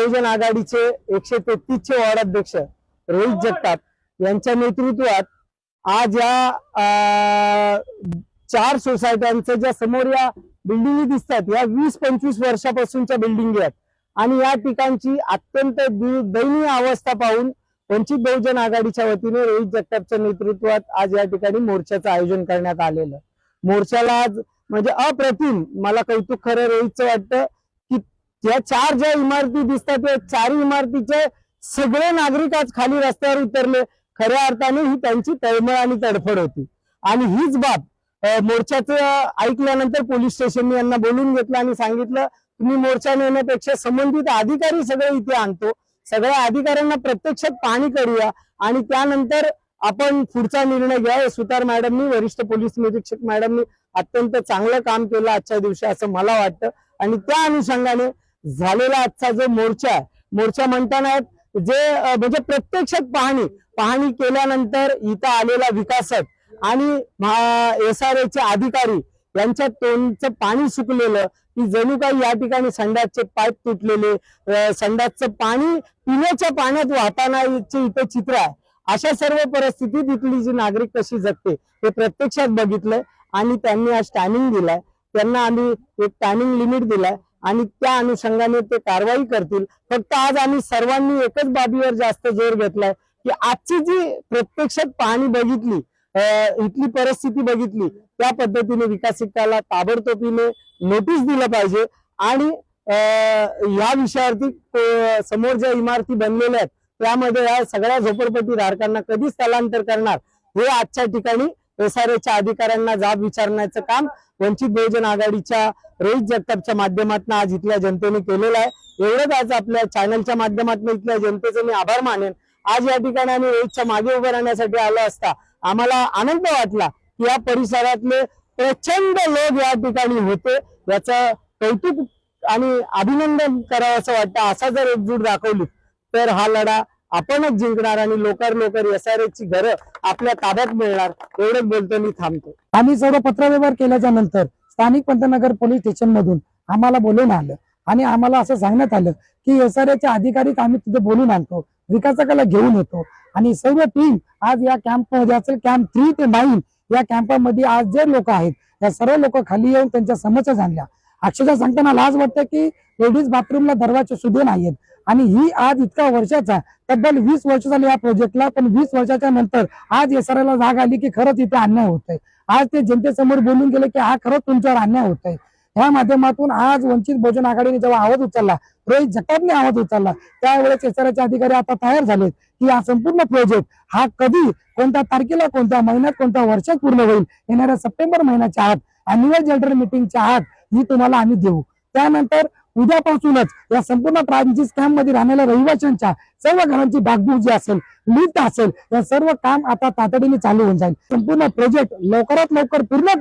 बहुजन आघाडीचे 133चे वार्डाध्यक्ष रोहित जगताप यांच्या नेतृत्वात आज या 4 सोसायट्यांच्या ज्या समोर या बिल्डिंगी दिसतात या 20-25 वर्षापासूनच्या बिल्डिंगी आहेत आणि या ठिकाणची अत्यंत दयनीय अवस्था पाहून वंचित बहुजन आघाडीच्या वतीने रोहित जगतापच्या नेतृत्वात आज या ठिकाणी मोर्चाचं आयोजन करण्यात आलेलं। मोर्चाला आज म्हणजे अप्रतिम मला कौतुक खरं रोहितचं वाटतं की या 4 ज्या इमारती दिसतात या 4 इमारतीचे सगळे नागरिक आज खाली रस्त्यावर उतरले। खऱ्या अर्थाने ही त्यांची तळमळ आणि तडफड होती आणि हीच बाब मोर्चाचं ऐकल्यानंतर पोलीस स्टेशनने यांना बोलून घेतलं आणि सांगितलं तुम्ही मोर्चा नेण्यापेक्षा संबंधित अधिकारी सगळे इथे आणतो, सगळ्या अधिकाऱ्यांना प्रत्यक्षात पाहणी करूया आणि त्यानंतर आपण पुढचा निर्णय घ्या। सुतार मॅडमनी, वरिष्ठ पोलीस निरीक्षक मॅडमनी अत्यंत चांगलं काम केलं आजच्या दिवशी असं मला वाटतं आणि त्या अनुषंगाने झालेला आजचा जो मोर्चा म्हणताना जे म्हणजे प्रत्यक्षात पाहणी केल्यानंतर इथं आलेला विकासक आणि SRA चे अधिकारी यांच्या तोंडचं पाणी सुकलेलं की जणू काही या ठिकाणी संडासचे पाईप तुटलेले, संडासचं पाणी पिण्याच्या पाण्यात वाहतानाचे इथं चित्र आहे। अशा सर्व परिस्थितीत इथली जी नागरिक कशी जगते हे प्रत्यक्षात बघितलंय आणि त्यांनी आज टायमिंग दिलाय, त्यांना आम्ही एक टायमिंग लिमिट दिलाय आणि त्या अनुषंगाने ते कारवाई करतील। फक्त आज आम्ही सर्वांनी एकच बाबीवर जास्त जोर घेतलाय की आजची जी प्रत्यक्षात पाहणी बघितली, इथली परिस्थिती बघितली, त्या पद्धतीने विकासिकाला ताबडतोबीने नोटीस दिलं पाहिजे आणि या विषयावरती समोर ज्या इमारती बनलेल्या आहेत त्यामध्ये या सगळ्या झोपडपट्टी धारकांना कधी स्थलांतर करणार हे आजच्या ठिकाणी SRA च्या अधिकाऱ्यांना जाब विचारण्याचं काम वंचित बहुजन आघाडीच्या रोहित जगतापच्या माध्यमातून आज इथल्या जनतेने केलेलं आहे। एवढंच आज आपल्या चॅनलच्या माध्यमातून इथल्या जनतेचे मी आभार मानेन। आज या ठिकाणी आम्ही रोहितच्या मागे उभं राहण्यासाठी आलो असता आम्हाला आनंद वाटला की या परिसरातले प्रचंड लोक या ठिकाणी होते, याचं कौतुक आणि अभिनंदन करावं असं वाटतं। असा जर एकजूट दाखवली तर हा लढा आपणच जिंकणार आणि लवकर SRA ची घरं आपल्या ताब्यात मिळणार। एवढंच बोलतो मी थांबतो। आम्ही सर्व पत्रव्यवहार केल्याच्या नंतर स्थानिक पंतनगर पोलीस स्टेशन मधून आम्हाला बोलून आलं आणि आम्हाला असं सांगण्यात आलं की SRA चे अधिकारी आम्ही तिथे बोलून आणतो, विकासकाला घेऊन येतो आणि सर्व टीम आज या कॅम्पमध्ये असेल, कॅम्प 3 ते 9 या कॅम्पमध्ये आज जे लोक आहेत या सर्व लोक खाली येऊन त्यांच्या समस्या जाणल्या। अक्षरशः सांगताना लाज वाटतं की लेडीज बाथरूमला दरवाजे सुद्धा नाहीयेत आणि ही आज इतक्या वर्षाचा तब्बल 20 वर्ष झाली या प्रोजेक्टला, पण 20 वर्षाच्या नंतर आज SRA ला जाग आली की खरंच इथे अन्याय होतोय। आज ते जनतेसमोर बोलून गेले की हा खरंच तुमच्यावर अन्याय होतोय। ह्या माध्यमातून आज वंचित बहुजन आघाडीने जेव्हा आवाज उचलला, रोहित जगतापने आवाज उचलला, त्यावेळेस SRA चे अधिकारी आता तयार झालेत की हा संपूर्ण प्रोजेक्ट हा कधी, कोणत्या तारखेला, कोणत्या महिन्यात, कोणत्या वर्षात पूर्ण होईल, येणाऱ्या सप्टेंबर महिन्याच्या आत, अॅन्युअल जनरल मीटिंगच्या आत ही तुम्हाला आम्ही देऊ। त्यानंतर उद्यापासूनच या संपूर्ण ट्रान्झिट कॅम्प मध्ये राहणाऱ्या रहिवाशांच्या सर्व घरांची डागडुजी जी असेल, लिफ्ट असेल, या सर्व काम आता तातडीने चालू होऊन जाईल। संपूर्ण प्रोजेक्ट लवकरात लवकर पूर्ण